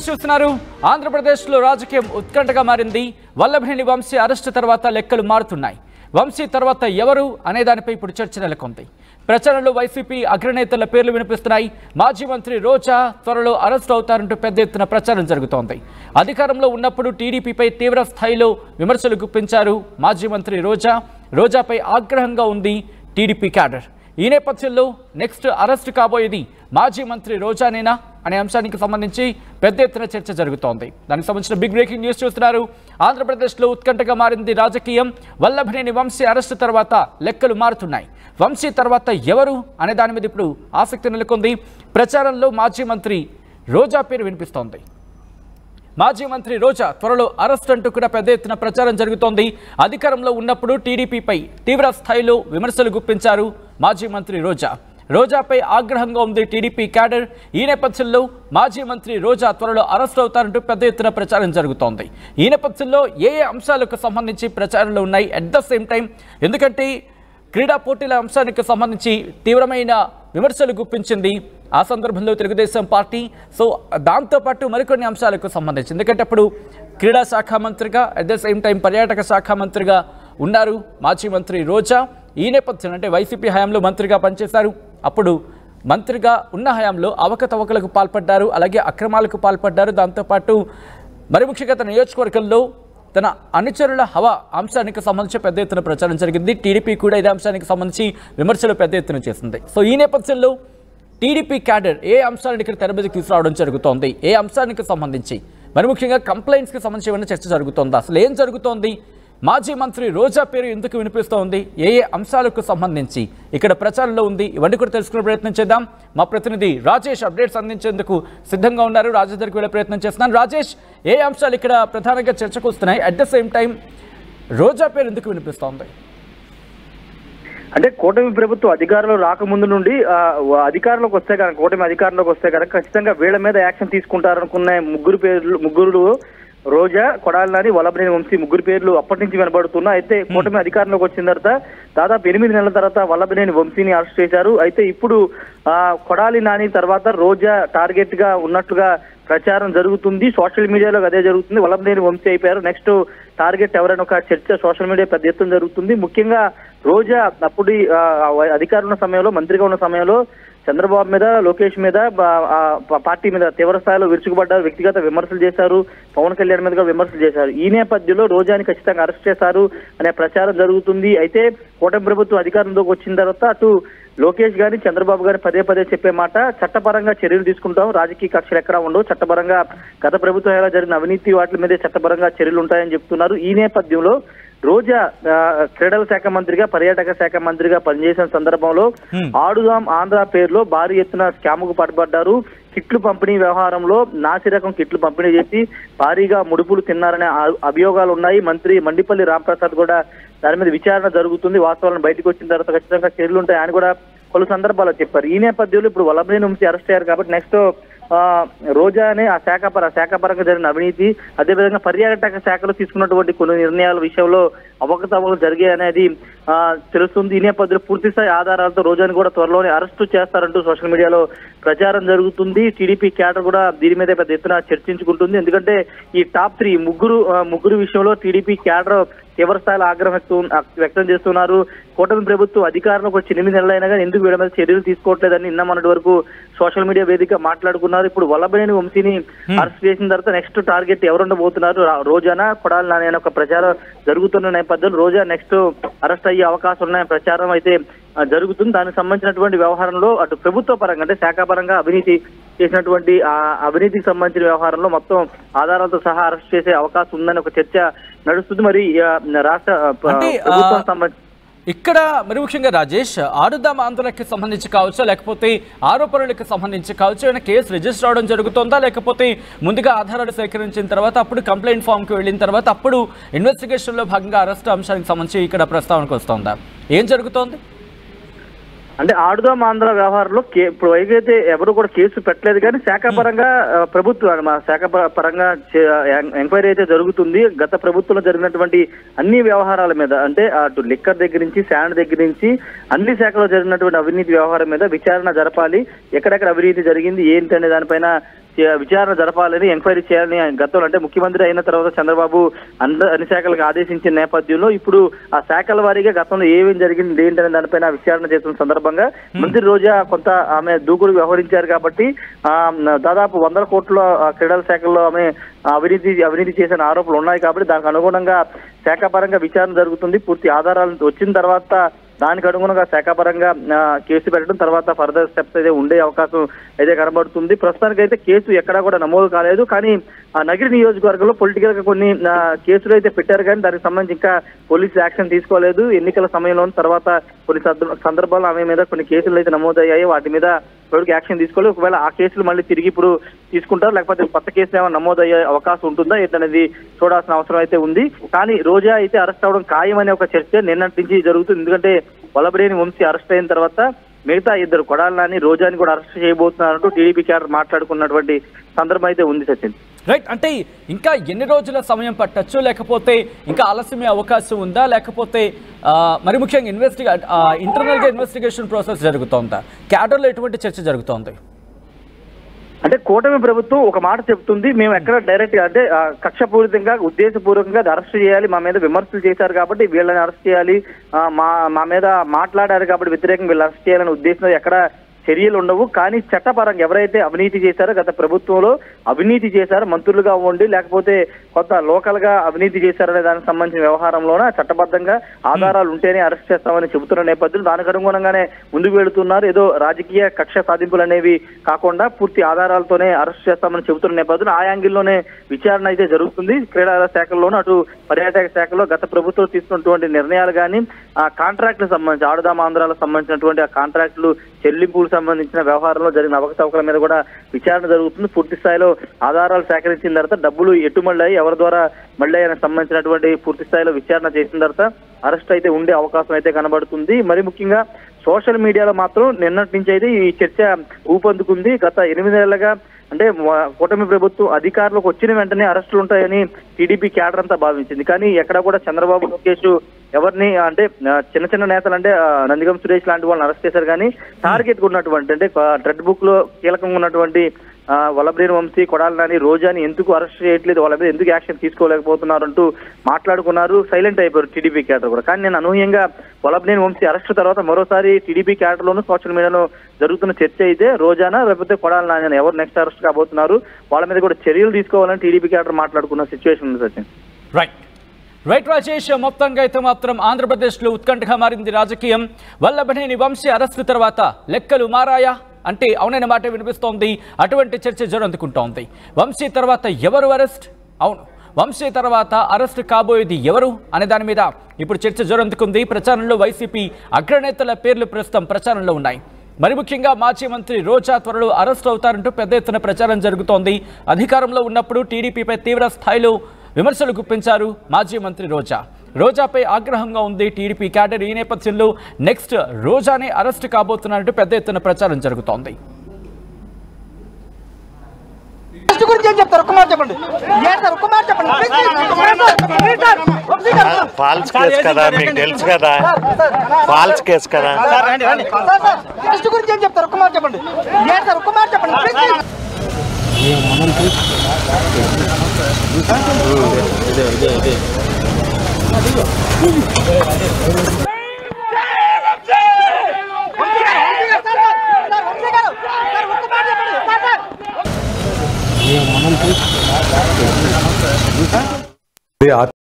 News చూస్తున్నారు. ఆంధ్రప్రదేశ్లో రాజకీయం ఉత్కంఠగా మారింది. వల్లభనేని వంశీ అరెస్టు తర్వాత లెక్కలు మారుతున్నాయి. వంశీ తర్వాత ఎవరు అనే దానిపై ఇప్పుడు చర్చ నెలకొంది. ప్రచారంలో వైసీపీ అగ్రనేతల పేర్లు వినిపిస్తున్నాయి. మాజీ మంత్రి రోజా త్వరలో అరెస్ట్ అవుతారంటూ పెద్ద ఎత్తున ప్రచారం జరుగుతోంది. అధికారంలో ఉన్నప్పుడు టీడీపీపై తీవ్ర స్థాయిలో విమర్శలు గుప్పించారు మాజీ మంత్రి రోజా. రోజాపై ఆగ్రహంగా ఉంది టీడీపీ క్యాడర్. ఈ నేపథ్యంలో నెక్స్ట్ అరెస్ట్ కాబోయేది మాజీ మంత్రి రోజానేనా అనే అంశానికి సంబంధించి పెద్ద ఎత్తున చర్చ జరుగుతోంది. దానికి సంబంధించిన బిగ్ బ్రేకింగ్ న్యూస్ చూస్తున్నారు. ఆంధ్రప్రదేశ్లో ఉత్కంఠగా మారింది రాజకీయం. వల్లభనేని వంశీ అరెస్టు తర్వాత లెక్కలు మారుతున్నాయి. వంశీ తర్వాత ఎవరు అనే దాని మీద ఇప్పుడు ఆసక్తి నెలకొంది. ప్రచారంలో మాజీ మంత్రి రోజా పేరు వినిపిస్తోంది. మాజీ మంత్రి రోజా త్వరలో అరెస్ట్ అంటూ కూడా పెద్ద ఎత్తున ప్రచారం జరుగుతోంది. అధికారంలో ఉన్నప్పుడు టీడీపీపై తీవ్ర స్థాయిలో విమర్శలు గుప్పించారు మాజీ మంత్రి రోజా. రోజాపై ఆగ్రహంగా ఉంది టీడీపీ క్యాడర్. ఈ నేపథ్యంలో మాజీ మంత్రి రోజా త్వరలో అరెస్ట్ అవుతారంటూ పెద్ద ఎత్తున ప్రచారం జరుగుతోంది. ఈ నేపథ్యంలో ఏ అంశాలకు సంబంధించి ప్రచారంలో ఉన్నాయి అట్ ద సేమ్ టైం, ఎందుకంటే క్రీడా పోటీల అంశానికి సంబంధించి తీవ్రమైన విమర్శలు గుప్పించింది ఆ సందర్భంలో తెలుగుదేశం పార్టీ. సో దాంతోపాటు మరికొన్ని అంశాలకు సంబంధించి, ఎందుకంటే అప్పుడు క్రీడా శాఖ మంత్రిగా అట్ ద సేమ్ టైం పర్యాటక శాఖ మంత్రిగా ఉన్నారు మాజీ మంత్రి రోజా. ఈ నేపథ్యం అంటే వైసీపీ హయాంలో మంత్రిగా పనిచేశారు. అప్పుడు మంత్రిగా ఉన్న హయాంలో అవకతవకలకు పాల్పడ్డారు, అలాగే అక్రమాలకు పాల్పడ్డారు. దాంతోపాటు మరి ముఖ్యంగా తన నియోజకవర్గంలో తన అనుచరుల హవా అంశానికి సంబంధించి పెద్ద ఎత్తున ప్రచారం జరిగింది. టీడీపీ కూడా ఇదే అంశానికి సంబంధించి విమర్శలు పెద్ద ఎత్తున చేసింది. సో ఈ నేపథ్యంలో టీడీపీ క్యాడర్ ఏ అంశాలను ఇక్కడ తెర మీదకి తీసుకురావడం జరుగుతోంది, ఏ అంశానికి సంబంధించి మరి ముఖ్యంగా కంప్లైంట్స్కి సంబంధించి ఏమైనా చర్చ జరుగుతోందా, అసలు ఏం జరుగుతోంది, మాజీ మంత్రి రోజా పేరు ఎందుకు వినిపిస్తోంది, ఏ అంశాలకు సంబంధించి ఇక్కడ ప్రచారంలో ఉంది, ఇవన్నీ కూడా తెలుసుకునే ప్రయత్నం చేద్దాం. మా ప్రతినిధి రాజేష్ అప్డేట్స్ అందించేందుకు సిద్ధంగా ఉన్నారు. రాజేష్ దగ్గరికి వెళ్ళే ప్రయత్నం చేస్తున్నాను. రాజేష్, ఏ అంశాలు ఇక్కడ ప్రధానంగా చర్చకు వస్తున్నాయి, అట్ ద సేమ్ టైం రోజా పేరు ఎందుకు వినిపిస్తోంది? అంటే కూటమి ప్రభుత్వం అధికారంలో రాకముందు నుండి అధికారంలోకి వస్తే కనుక, కూటమి అధికారంలోకి వస్తే కనుక ఖచ్చితంగా వీళ్ళ మీద యాక్షన్ తీసుకుంటారనుకున్న ముగ్గురు రోజా, కొడాలి నాని, వల్లభనేని వంశీ ముగ్గురు పేర్లు అప్పటి నుంచి వినబడుతున్నా. అయితే కూటమి అధికారంలోకి వచ్చిన తర్వాత దాదాపు 8 నెలల తర్వాత వల్లభనేని వంశీని అరెస్ట్ చేశారు. అయితే ఇప్పుడు కొడాలి నాని తర్వాత రోజా టార్గెట్ గా ఉన్నట్లుగా ప్రచారం జరుగుతుంది. సోషల్ మీడియాలో అదే జరుగుతుంది. వల్లభనేని వంశీ అయిపోయారు, నెక్స్ట్ టార్గెట్ ఎవరైనా ఒక చర్చ సోషల్ మీడియా పెద్ద ఎత్తున జరుగుతుంది. ముఖ్యంగా రోజా అప్పుడు అధికారం ఉన్న సమయంలో, మంత్రిగా ఉన్న సమయంలో చంద్రబాబు మీద, లోకేష్ మీద, పార్టీ మీద తీవ్ర స్థాయిలో విరుచుకుపడ్డారు, వ్యక్తిగత విమర్శలు చేశారు, పవన్ కళ్యాణ్ మీద విమర్శలు చేశారు. ఈ నేపథ్యంలో రోజాని ఖచ్చితంగా అరెస్ట్ చేశారు అనే ప్రచారం జరుగుతుంది. అయితే కూటమి ప్రభుత్వం అధికారంలోకి వచ్చిన తర్వాత అటు లోకేష్ గాని, చంద్రబాబు గాని పదే పదే చెప్పే మాట, చట్టపరంగా చర్యలు తీసుకుంటాం, రాజకీయ కక్షలు ఎక్కడా ఉండవు, చట్టపరంగా గత ప్రభుత్వం ఎలా జరిగిన అవినీతి వాటి మీదే చట్టపరంగా చర్యలు ఉంటాయని చెప్తున్నారు. ఈ నేపథ్యంలో రోజా క్రీడల శాఖ మంత్రిగా, పర్యాటక శాఖ మంత్రిగా పనిచేసిన సందర్భంలో ఆడుదాం ఆంధ్ర పేరులో భారీ ఎత్తున స్కామ్కు పట్టుబడ్డారు. కిట్లు పంపిణీ వ్యవహారంలో నాసిరకం కిట్లు పంపిణీ చేసి భారీగా ముడుపులు తిన్నారనే అభియోగాలు ఉన్నాయి. మంత్రి మండిపల్లి రాంప్రసాద్ కూడా దాని మీద విచారణ జరుగుతుంది. వాస్తవాలను బయటకు వచ్చిన తర్వాత ఖచ్చితంగా చర్యలు ఉంటాయి ఆయన కూడా పలు సందర్భాల్లో చెప్పారు. ఈ నేపథ్యంలో ఇప్పుడు వల్లభనేని వంశీ అరెస్ట్ అయ్యారు కాబట్టి నెక్స్ట్ రోజానే ఆ శాఖపరంగా జరిగిన అవినీతి, అదేవిధంగా పర్యాటక శాఖలో తీసుకున్నటువంటి కొన్ని నిర్ణయాల విషయంలో అవకతవకలు జరిగాయి అనేది తెలుస్తుంది. ఈ నేపథ్యంలో పూర్తిస్థాయి ఆధారాలతో రోజాని కూడా త్వరలోనే అరెస్టు చేస్తారంటూ సోషల్ మీడియాలో ప్రచారం జరుగుతుంది. టీడీపీ క్యాడర్ కూడా దీని మీద పెద్ద ఎత్తున చర్చించుకుంటుంది. ఎందుకంటే ఈ టాప్ 3 ముగ్గురు విషయంలో టీడీపీ క్యాడర్ తీవ్ర స్థాయిలో ఆగ్రహం వ్యక్తం చేస్తున్నారు. కూటమి ప్రభుత్వం అధికారంలోకి వచ్చి 8 నెలలైనా కానీ ఎందుకు వీళ్ళ మీద చర్యలు తీసుకోవట్లేదని నిన్న మొన్నటి వరకు సోషల్ మీడియా వేదిక మాట్లాడుకున్నారు. ఇప్పుడు వల్లభనేని వంశీని అరెస్ట్ చేసిన తర్వాత నెక్స్ట్ టార్గెట్ ఎవరుండబోతున్నారు, రోజానా, కొడాలి నాని అనే ఒక ప్రచారం జరుగుతున్న నేపథ్యంలో రోజా నెక్స్ట్ అరెస్ట్ అయ్యే అవకాశం ఉన్నాయని ప్రచారం అయితే జరుగుతుంది. దానికి సంబంధించినటువంటి వ్యవహారంలో అటు ప్రభుత్వ పరంగా అంటే శాఖాపరంగా అవినీతి చేసినటువంటి అవినీతికి సంబంధించిన వ్యవహారంలో మొత్తం ఆధారాలతో సహా అరెస్ట్ చేసే అవకాశం ఉందని ఒక చర్చ నడుస్తుంది. మరి రాష్ట్ర ప్రభుత్వం సంబంధించి ఇక్కడ మరి ముఖ్యంగా రాజేష్, ఆడుదాం ఆందోళనకి సంబంధించి కావచ్చు, లేకపోతే ఆరోపణలకు సంబంధించి కావచ్చు, ఏమైనా కేసు రిజిస్టర్ అవడం జరుగుతుందా, లేకపోతే ముందుగా ఆధారాలు సేకరించిన తర్వాత అప్పుడు కంప్లైంట్ ఫామ్కి వెళ్ళిన తర్వాత అప్పుడు ఇన్వెస్టిగేషన్లో భాగంగా అరెస్ట్ అంశానికి సంబంధించి ఇక్కడ ప్రస్తావనకు వస్తుందా, ఏం జరుగుతోంది? అంటే ఆడుదాం ఆంధ్ర వ్యవహారంలో ఇప్పుడు అయితే ఎవరు కూడా కేసు పెట్టలేదు, కానీ శాఖాపరంగా ప్రభుత్వం శాఖాపరంగా ఎంక్వైరీ అయితే జరుగుతుంది. గత ప్రభుత్వంలో జరిగినటువంటి అన్ని వ్యవహారాల మీద, అంటే అటు లిక్కర్ దగ్గర నుంచి శాండ్ దగ్గర నుంచి అన్ని శాఖలో జరిగినటువంటి అవినీతి వ్యవహారం మీద విచారణ జరపాలి. ఎక్కడెక్కడ అవినీతి జరిగింది ఏంటి అనే దానిపైన విచారణ జరపాలని, ఎంక్వైరీ చేయాలని గతంలో అంటే ముఖ్యమంత్రి అయిన తర్వాత చంద్రబాబు అన్ని శాఖలకు ఆదేశించిన నేపథ్యంలో ఇప్పుడు ఆ శాఖల వారీగా గతంలో ఏమేమి జరిగింది ఏంటనే దానిపైన విచారణ చేస్తున్న సందర్భంగా మంత్రి రోజా కొంత ఆమె దూకుడు వ్యవహరించారు కాబట్టి దాదాపు 100 కోట్ల క్రీడల శాఖల్లో ఆమె అవినీతి చేసిన ఆరోపణలు ఉన్నాయి కాబట్టి దానికి అనుగుణంగా శాఖాపరంగా విచారణ జరుగుతుంది. పూర్తి ఆధారాలు వచ్చిన తర్వాత దానికి అనుగుణంగా శాఖాపరంగా కేసు పెట్టడం తర్వాత ఫర్దర్ స్టెప్స్ అయితే ఉండే అవకాశం అయితే కనబడుతుంది. ప్రస్తుతానికి అయితే కేసు ఎక్కడా కూడా నమోదు కాలేదు. కానీ నగిరి నియోజకవర్గంలో పొలిటికల్ గా కొన్ని కేసులు అయితే పెట్టారు కానీ దానికి సంబంధించి ఇంకా పోలీసు యాక్షన్ తీసుకోలేదు. ఎన్నికల సమయంలో తర్వాత కొన్ని సందర్భాల్లో ఆమె మీద కొన్ని కేసులు అయితే నమోదయ్యాయి. వాటి మీద ఎవరికి యాక్షన్ తీసుకోలేదు. ఒకవేళ ఆ కేసులు మళ్ళీ తిరిగి ఇప్పుడు తీసుకుంటారు, లేకపోతే కొత్త కేసులు ఏమైనా నమోదయ్యే అవకాశం ఉంటుందా ఏంటనేది చూడాల్సిన అవసరం అయితే ఉంది. కానీ రోజా అయితే అరెస్ట్ అవడం ఖాయమనే ఒక చర్చ నిన్నటి నుంచి జరుగుతుంది. ఎందుకంటే వల్లభనేని వంశీ అరెస్ట్ అయిన తర్వాత మిగతా 2 కొడాలి నాని, రోజాని కూడా అరెస్ట్ చేయబోతున్నారంటూ టీడీపీ క్యాడర్ మాట్లాడుకున్నటువంటి సందర్భం అయితే ఉంది సచిన్. రైట్, అంటే ఇంకా ఎన్ని రోజుల సమయం పట్టచ్చు, లేకపోతే ఇంకా ఆలస్యమే అవకాశం ఉందా, లేకపోతే మరి ముఖ్యంగా ఇంటర్నల్గా ఇన్వెస్టిగేషన్ ప్రాసెస్ జరుగుతోందా, క్యాడర్లో ఎటువంటి చర్చ జరుగుతోంది? అంటే కూటమి ప్రభుత్వం ఒక మాట చెప్తుంది, మేము ఎక్కడ డైరెక్ట్ గా అంటే కక్షపూరితంగా ఉద్దేశపూర్వకంగా అరెస్ట్ చేయాలి, మా మీద విమర్శలు చేశారు కాబట్టి వీళ్ళని అరెస్ట్ చేయాలి, మా మీద మాట్లాడారు కాబట్టి వ్యతిరేకంగా వీళ్ళు అరెస్ట్ చేయాలనే ఉద్దేశంలో ఎక్కడ చర్యలు ఉండవు. కానీ చట్టపరంగా ఎవరైతే అవినీతి చేశారో, గత ప్రభుత్వంలో అవినీతి చేశారో, మంత్రులుగా ఉండి లేకపోతే కొంత లోకల్ గా అవినీతి చేశారనే దానికి సంబంధించిన వ్యవహారంలోన చట్టబద్ధంగా ఆధారాలు ఉంటేనే అరెస్ట్ చేస్తామని చెబుతున్న నేపథ్యంలో దానికి అనుగుణంగానే ముందుకు వెళుతున్నారు. ఏదో రాజకీయ కక్ష సాధింపులు అనేవి కాకుండా పూర్తి ఆధారాలతోనే అరెస్ట్ చేస్తామని చెబుతున్న నేపథ్యంలో ఆ యాంగిల్లోనే విచారణ అయితే జరుగుతుంది. క్రీడా శాఖల్లోనూ అటు పర్యాటక శాఖలో గత ప్రభుత్వం తీసుకున్నటువంటి నిర్ణయాలు కానీ ఆ కాంట్రాక్టులకు సంబంధించి ఆడుదాం ఆంధ్రాలకు సంబంధించినటువంటి ఆ కాంట్రాక్టులు చెల్లింపులకు సంబంధించిన వ్యవహారంలో జరిగిన అవకతవకల మీద కూడా విచారణ జరుగుతుంది. పూర్తి స్థాయిలో ఆధారాలు సేకరించిన తర్వాత డబ్బులు ఎటు మళ్ళీ ఎవరి ద్వారా మళ్ళీ సంబంధించినటువంటి పూర్తి స్థాయిలో విచారణ చేసిన తర్వాత అరెస్ట్ అయితే ఉండే అవకాశం అయితే కనబడుతుంది. మరి ముఖ్యంగా సోషల్ మీడియాలో మాత్రం నిన్నటి నుంచి అయితే ఈ చర్చ ఊపందుకుంది. గత 8 నెలలుగా అంటే కూటమి ప్రభుత్వం అధికారంలోకి వచ్చిన వెంటనే అరెస్టులు ఉంటాయని టీడీపీ క్యాడర్ అంతా భావించింది. కానీ ఎక్కడ కూడా చంద్రబాబు లోకేష్ ఎవరిని అంటే చిన్న నేతలు అంటే నందిగం సురేష్ లాంటి వాళ్ళని అరెస్ట్ చేశారు. కానీ టార్గెట్ ఉన్నటువంటి అంటే రెడ్ బుక్ లో కీలకంగా ఉన్నటువంటి వల్లభనేని వంశీ, కొడాలి నాని, రోజాని ఎందుకు అరెస్ట్ చేయట్లేదు, వాళ్ళ మీద ఎందుకు యాక్షన్ తీసుకోలేకపోతున్నారు అంటూ మాట్లాడుకున్నారు. సైలెంట్ అయిపోయారు టీడీపీ క్యాడర్ కూడా. కానీ నేను అనూహ్యంగా వల్లభనేని వంశీ అరెస్ట్ తర్వాత మరోసారి టీడీపీ క్యాడర్ లోను సోషల్ మీడియాలో జరుగుతున్న చర్చ అయితే రోజానా లేకపోతే కొడాలి నాని ఎవరు నెక్స్ట్ అరెస్ట్ కాబోతున్నారు, వాళ్ళ మీద కూడా చర్యలు తీసుకోవాలని టీడీపీ క్యాడర్ మాట్లాడుకున్న సిచ్యువేషన్ ఉంది సచిన్. రైట్ రాజేష్, మొత్తంగా అయితే మాత్రం ఆంధ్రప్రదేశ్లో ఉత్కంఠగా మారింది రాజకీయం. వల్లభనేని వంశీ అరెస్టు తర్వాత లెక్కలు మారాయా అంటే అవునైన మాట వినిపిస్తోంది. అటువంటి చర్చ జోరందుకుంటోంది. వంశీ తర్వాత ఎవరు అరెస్ట్? అవును, వంశీ తర్వాత అరెస్ట్ కాబోయేది ఎవరు అనే దాని మీద ఇప్పుడు చర్చ జోరందుకుంది. ప్రచారంలో వైసీపీ అగ్రనేతల పేర్లు ప్రస్తుతం ప్రచారంలో ఉన్నాయి. మరి ముఖ్యంగా మాజీ మంత్రి రోజా త్వరలో అరెస్ట్ అవుతారంటూ పెద్ద ఎత్తున ప్రచారం జరుగుతోంది. అధికారంలో ఉన్నప్పుడు టీడీపీపై తీవ్ర స్థాయిలో విమర్శలు గుప్పించారు మాజీ మంత్రి రోజా. రోజాపై ఆగ్రహంగా ఉంది టీడీపీ క్యాడర్. ఈ నేపథ్యంలో నెక్స్ట్ రోజానే అరెస్ట్ కాబోతున్నట్టు పెద్ద ఎత్తున ప్రచారం జరుగుతోంది. ఫాల్స్ కేసు కదా, మీకు తెలుసు కదా, ఫాల్స్ కేసు కదా. గురించి ఏం చెప్తారు? ఒక్క మాట చెప్పండి. ఒక్క మాట చెప్పండి.